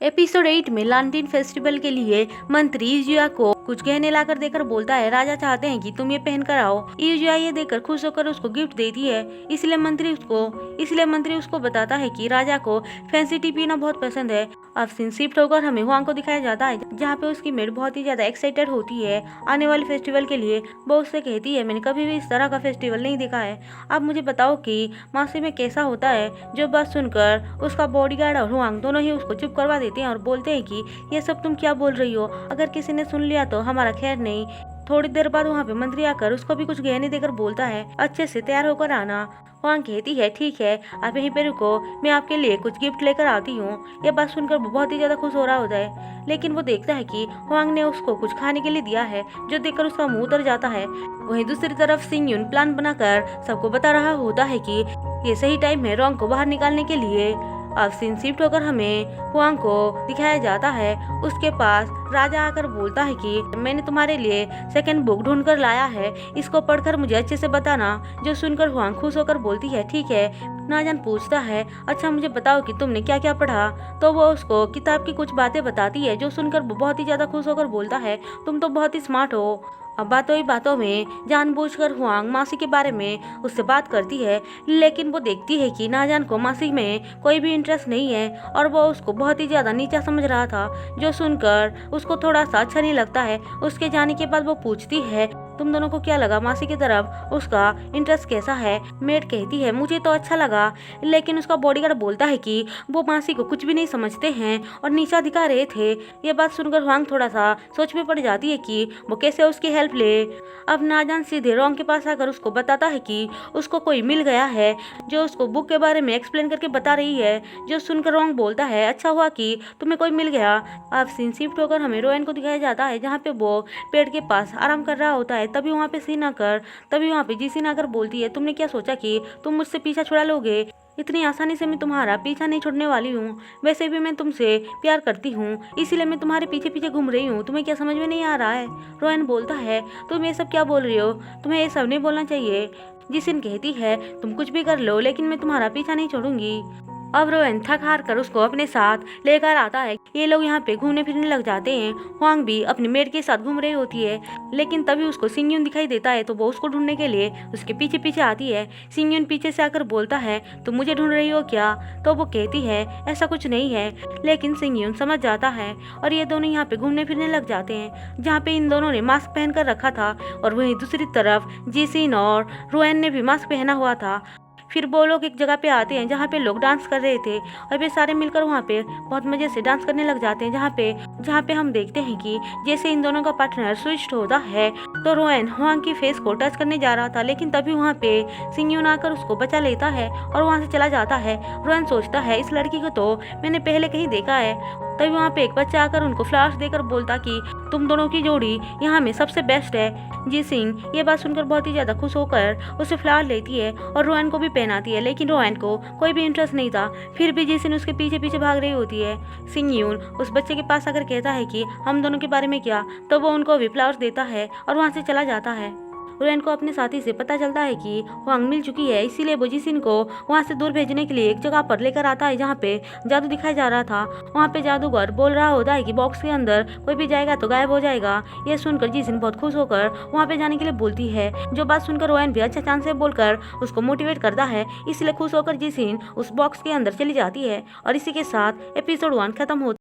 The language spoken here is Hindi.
एपिसोड 8 में लैंटिन फेस्टिवल के लिए मंत्री यूजिया को कुछ गहने लाकर देकर बोलता है, राजा चाहते हैं कि तुम ये पहन कर आओ। यूजिया ये देखकर खुश होकर उसको गिफ्ट देती है। इसलिए मंत्री उसको बताता है कि राजा को फैंसी टी पीना बहुत पसंद है। अब सीन शिफ्ट होकर हमें हुआंग को दिखाया जाता है, जहाँ पे उसकी मेड बहुत ही ज्यादा एक्साइटेड होती है आने वाले फेस्टिवल के लिए। वो उससे कहती है, मैंने कभी भी इस तरह का फेस्टिवल नहीं देखा है, अब मुझे बताओ कि मासी में कैसा होता है। जो बात सुनकर उसका बॉडीगार्ड और हुआंग दोनों ही उसको चुप करवा देते हैं और बोलते हैं कि ये सब तुम क्या बोल रही हो, अगर किसी ने सुन लिया तो हमारा खैर नहीं। थोड़ी देर बाद वहाँ पे मंत्री आकर उसको भी कुछ गहने देकर बोलता है, अच्छे से तैयार होकर आना। हुआंग कहती है, ठीक है, आप यहीं पे रुको, मैं आपके लिए कुछ गिफ्ट लेकर आती हूँ। ये बात सुनकर वो बहुत ही ज्यादा खुश हो रहा होता है, लेकिन वो देखता है कि हुआंग ने उसको कुछ खाने के लिए दिया है, जो देखकर उसका मुंह उतर जाता है। वहीं दूसरी तरफ सिंग यून प्लान बनाकर सबको बता रहा होता है कि ये सही टाइम है रोंग को बाहर निकालने के लिए। अब सीन शिफ्ट होकर हमें हुआंग को दिखाया जाता है। उसके पास राजा आकर बोलता है कि मैंने तुम्हारे लिए सेकंड बुक ढूंढ कर लाया है, इसको पढ़कर मुझे अच्छे से बताना। जो सुनकर हुआंग खुश होकर बोलती है, ठीक है। नाजान पूछता है, अच्छा मुझे बताओ कि तुमने क्या क्या पढ़ा। तो वो उसको किताब की कुछ बातें बताती है, जो सुनकर वो बहुत ही ज्यादा खुश होकर बोलता है, तुम तो बहुत ही स्मार्ट हो। अब बातों ही बातों में जानबूझकर हुआंग मासी के बारे में उससे बात करती है, लेकिन वो देखती है कि नाजान को मासी में कोई भी इंटरेस्ट नहीं है और वो उसको बहुत ही ज्यादा नीचा समझ रहा था, जो सुनकर उसको थोड़ा सा अच्छा नहीं लगता है। उसके जाने के बाद वो पूछती है, तुम दोनों को क्या लगा, मासी की तरफ उसका इंटरेस्ट कैसा है। मेड कहती है, मुझे तो अच्छा लगा, लेकिन उसका बॉडीगार्ड बोलता है कि वो मासी को कुछ भी नहीं समझते हैं और नीचा दिखा रहे थे। ये बात सुनकर हुआंग थोड़ा सा सोच में पड़ जाती है कि वो कैसे उसकी हेल्प ले। अब नाजान सीधे रोंग के पास आकर उसको बताता है कि उसको कोई मिल गया है, जो उसको बुक के बारे में एक्सप्लेन करके बता रही है। जो सुनकर रोंग बोलता है, अच्छा हुआ कि तुम्हें कोई मिल गया। अब सीन शिफ्ट होकर हमें रोएन को दिखाया जाता है, जहाँ पे वो पेड़ के पास आराम कर रहा होता है। तभी वहाँ पे जीसिन आकर बोलती है, तुमने क्या सोचा कि तुम मुझसे पीछा छुड़ा लोगे। इतनी आसानी से मैं तुम्हारा पीछा नहीं छोड़ने वाली हूँ। वैसे भी मैं तुमसे प्यार करती हूँ, इसीलिए मैं तुम्हारे पीछे पीछे घूम रही हूँ। तुम्हें क्या समझ में नहीं आ रहा है। रोहन बोलता है, तुम ये सब क्या बोल रही हो, तुम्हें ये सब नहीं बोलना चाहिए। जिसिन कहती है, तुम कुछ भी कर लो, लेकिन मैं तुम्हारा पीछा नहीं छोड़ूंगी। अब रोहन थक हार कर उसको अपने साथ लेकर आता है। ये लोग यहाँ पे घूमने फिरने लग जाते हैं। हुआंग भी अपनी मेड के साथ घूम रही होती है, लेकिन तभी उसको सिंग यून दिखाई देता है, तो वो उसको ढूंढने के लिए उसके पीछे पीछे आती है। सिंग यून पीछे से आकर बोलता है, तुम मुझे ढूंढ रही हो क्या। तो वो कहती है, ऐसा कुछ नहीं है, लेकिन सिंग यून समझ जाता है और ये दोनों यहाँ पे घूमने फिरने लग जाते हैं, जहाँ पे इन दोनों ने मास्क पहन कर रखा था। और वहीं दूसरी तरफ जीसिन और रोहन ने भी मास्क पहना हुआ था। फिर वो लोग एक जगह पे आते हैं, जहाँ पे लोग डांस कर रहे थे और वे सारे मिलकर वहाँ पे बहुत मजे से डांस करने लग जाते हैं। जहाँ पे हम देखते हैं कि जैसे इन दोनों का पार्टनर स्विच होता है, तो रोहन हुआंग की फेस को टच करने जा रहा था, लेकिन तभी वहाँ पे सिंग यून आकर उसको बचा लेता है और वहाँ से चला जाता है। रोहन सोचता है, इस लड़की को तो मैंने पहले कहीं देखा है। तभी वहाँ पे एक बच्चा आकर उनको फ्लावर्स देकर बोलता कि तुम दोनों की जोड़ी यहाँ में सबसे बेस्ट है। जी सिंह ये बात सुनकर बहुत ही ज्यादा खुश होकर उसे फ्लावर लेती है और रोहन को भी पहनाती है, लेकिन रोहन को कोई भी इंटरेस्ट नहीं था। फिर भी जी सिंह उसके पीछे पीछे भाग रही होती है। सिंग यून उस बच्चे के पास आकर कहता है कि हम दोनों के बारे में क्या, तो वो उनको भी फ्लावर्स देता है और वहाँ से चला जाता है। रोहन को अपने साथी से पता चलता है कि हुआंग मिल चुकी है, इसीलिए वो जिसिन को वहाँ से दूर भेजने के लिए एक जगह पर लेकर आता है, जहाँ पे जादू दिखाया जा रहा था। वहाँ पे जादूगर बोल रहा होता है कि बॉक्स के अंदर कोई भी जाएगा तो गायब हो जाएगा। ये सुनकर जिसिन बहुत खुश होकर वहाँ पे जाने के लिए बोलती है। जो बात सुनकर रोहन भी अच्छा चांस से बोलकर उसको मोटिवेट करता है, इसलिए खुश होकर जिसिन उस बॉक्स के अंदर चली जाती है। और इसी के साथ एपिसोड 1 खत्म होता है।